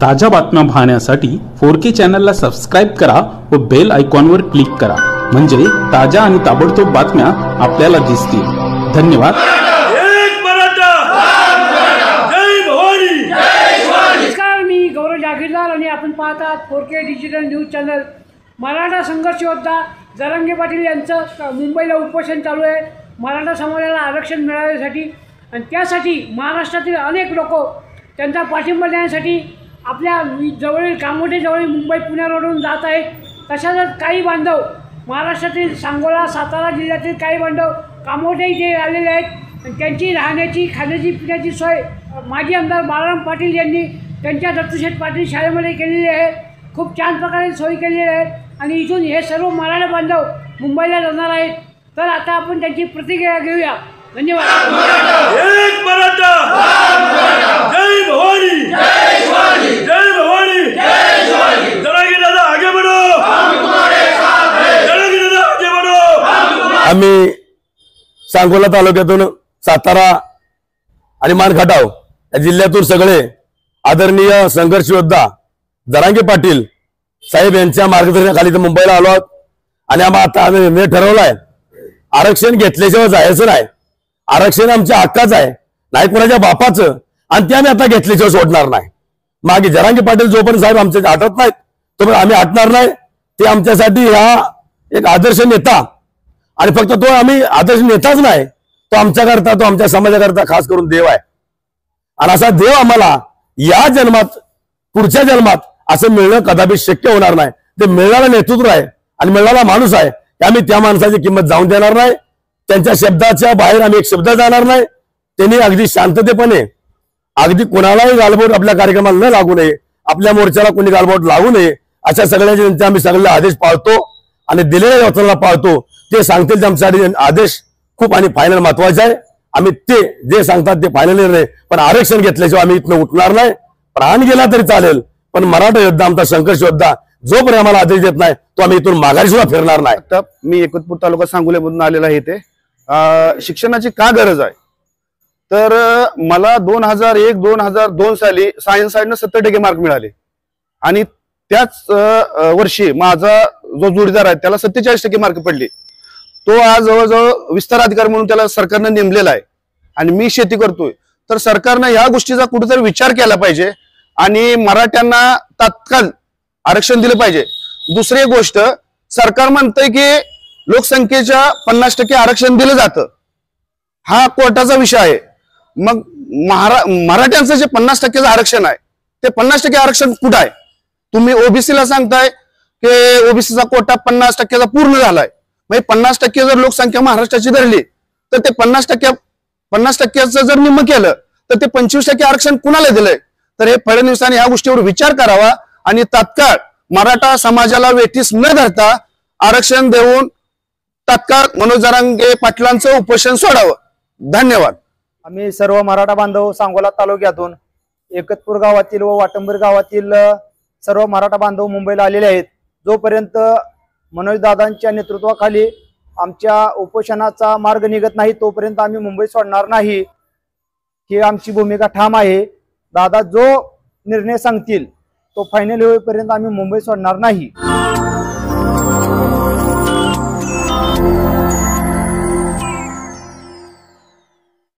ताज्या बातम्या पाहण्यासाठी 4K चॅनलला सबस्क्राइब करा व बेल आयकॉनवर क्लिक करा, म्हणजे ताज्या आणि ताबडतोब बातम्या आपल्याला दिसतील। धन्यवाद। नमस्कार, मी गौरव जागीरदार आणि आपण पाहतात 4K digital news channel. Maratha संघर्ष योद्धा जरांगे पाटील यांचं मुंबईला उपोषण चालू आहे मराठा समाजाला आरक्षण मिळवण्यासाठी, आणि त्यासाठी महाराष्ट्रातील अनेक लोक त्यांचा पाठिंबा देण्यासाठी आपल्या जवळील कामोठे जवळील मुंबई पुणे रोडवरून जात आहेत। तशाच काही बांधव महाराष्ट्रातील सांगोला सातारा जिल्ह्यातील काही बांधव कामोठे इथे आलेले आहेत आणि त्यांची राहण्याची खाण्याची पिण्याची सोय माजी आमदार बाळाराम पाटील यांनी त्यांच्या दत्तूशेठ पाटील शाळेमध्ये केलेली आहे। खूप छान प्रकारे सोय केलेली आहे आणि इथून हे सर्व मराठा बांधव मुंबईला जाणार आहेत। तर आता आपण त्यांची प्रतिक्रिया घेऊया। धन्यवाद। एक मराठा, जय भवानी, जय शिवाजी, जय भवानी, जय शिवाजी। जरांगे दादा आगे बढ़ो, हम तुम्हारे साथ हैं। जरांगे दादा आगे बढ़ो। आम्ही सांगोला तालुक्यातून सातारा आणि मानखटाव या जिल्ह्यातून सगळे आदरणीय संघर्ष योद्धा जरांगे पाटील साहेब यांच्या मार्गदर्शनाखाली मुंबईला आलो आहोत आणि आता आम्ही निर्णय ठरवलाय, आरक्षण घेतल्याशिवाय जायचं नाही। आरक्षण आमच्या हक्काचं आहे, नाही कोणाच्या बापाचं, आणि ते आम्ही आता घेतल्याशिवाय सोडणार नाही। मागे जरांगे पाटील जोपर्यंत साहेब आमच्या हटत नाहीत तोपर्यंत आम्ही हटणार नाही। ते आमच्यासाठी हा एक आदर्श नेता, आणि फक्त तो आम्ही आदर्श नेताच नाही, तो आमच्याकरता, तो आमच्या समाजाकरता खास करून देव आहे। आणि असा देव आम्हाला या जन्मात पुढच्या जन्मात असं मिळणं कदापि शक्य होणार नाही। ते मिळणारा नेतृत्व आहे आणि मिळणारा माणूस आहे, आम्ही त्या माणसाची किंमत जाऊन देणार नाही। त्यांच्या शब्दाच्या बाहेर आम्ही एक शब्द जाणार नाही। त्यांनी अगदी शांततेपणे, अगदी कोणालाही गालबोट आपल्या कार्यक्रमाला न लागू नये, आपल्या मोर्चाला कोणी गालबोट लागू नये, अशा सगळ्यांचे आम्ही सगळे आदेश पाळतो आणि दिलेल्या वचनाला पाळतो। ते सांगतील आमच्यासाठी आदेश खूप आणि फायनल महत्वाचे आहे। आम्ही ते जे सांगतात ते फायनल निर्णय, पण आरक्षण घेतल्याशिवाय आम्ही इथनं उठणार नाही। प्राण गेला तरी चालेल, पण मराठा योद्धा, आमचा संघर्ष योद्धा जोपर्यंत आम्हाला आदेश देत नाही तो आम्ही इथून माघारी सुद्धा फिरणार नाही। मी एकतपूर तालुका सांगोल्यामधून आलेला आहे। ते शिक्षणाची का गरज आहे, तर मला 2001-2002 साली सायन्स साईडनं 70% मार्क मिळाले, आणि त्याच वर्षी माझा जो जोडीदार आहे त्याला 47% मार्क पडले। तो आज जवळजवळ विस्तार अधिकारी म्हणून त्याला सरकारनं नेमलेला आहे, आणि मी शेती करतोय। तर सरकारनं या गोष्टीचा कुठेतरी विचार केला पाहिजे आणि मराठ्यांना तात्काळ आरक्षण दिलं पाहिजे। दुसरी गोष्ट, सरकार म्हणतंय की लोकसंख्येच्या 50% आरक्षण दिलं जातं, हा कोर्टाचा विषय आहे। मग मराठ्यांचं जे 50% आरक्षण आहे ते 50% आरक्षण कुठं आहे? तुम्ही ओबीसीला सांगताय की ओबीसीचा कोटा 50%चा पूर्ण झालाय। म्हणजे 50% जर लोकसंख्या महाराष्ट्राची धरली तर ते 50%चं जर निम्म केलं तर ते 25% आरक्षण कुणाला दिलंय? तर हे फडणवीसांनी या गोष्टीवर विचार करावा आणि तात्काळ मराठा समाजाला वेठीस न धरता आरक्षण देऊन तात्काळ मनोज जरांगे पाटलांचं उपोषण सोडावं। धन्यवाद। आम्ही सर्व मराठा बांधव सांगोला तालुक्यातून एकतपूर गावातील व वाटंबर गावातील सर्व मराठा बांधव मुंबईला आलेले आहेत। जोपर्यंत मनोज दादांच्या नेतृत्वाखाली आमच्या उपोषणाचा मार्ग निघत नाही तोपर्यंत आम्ही मुंबई सोडणार नाही, ही आमची भूमिका ठाम आहे। दादा जो निर्णय सांगतील तो फायनल होईपर्यंत आम्ही मुंबई सोडणार नाही।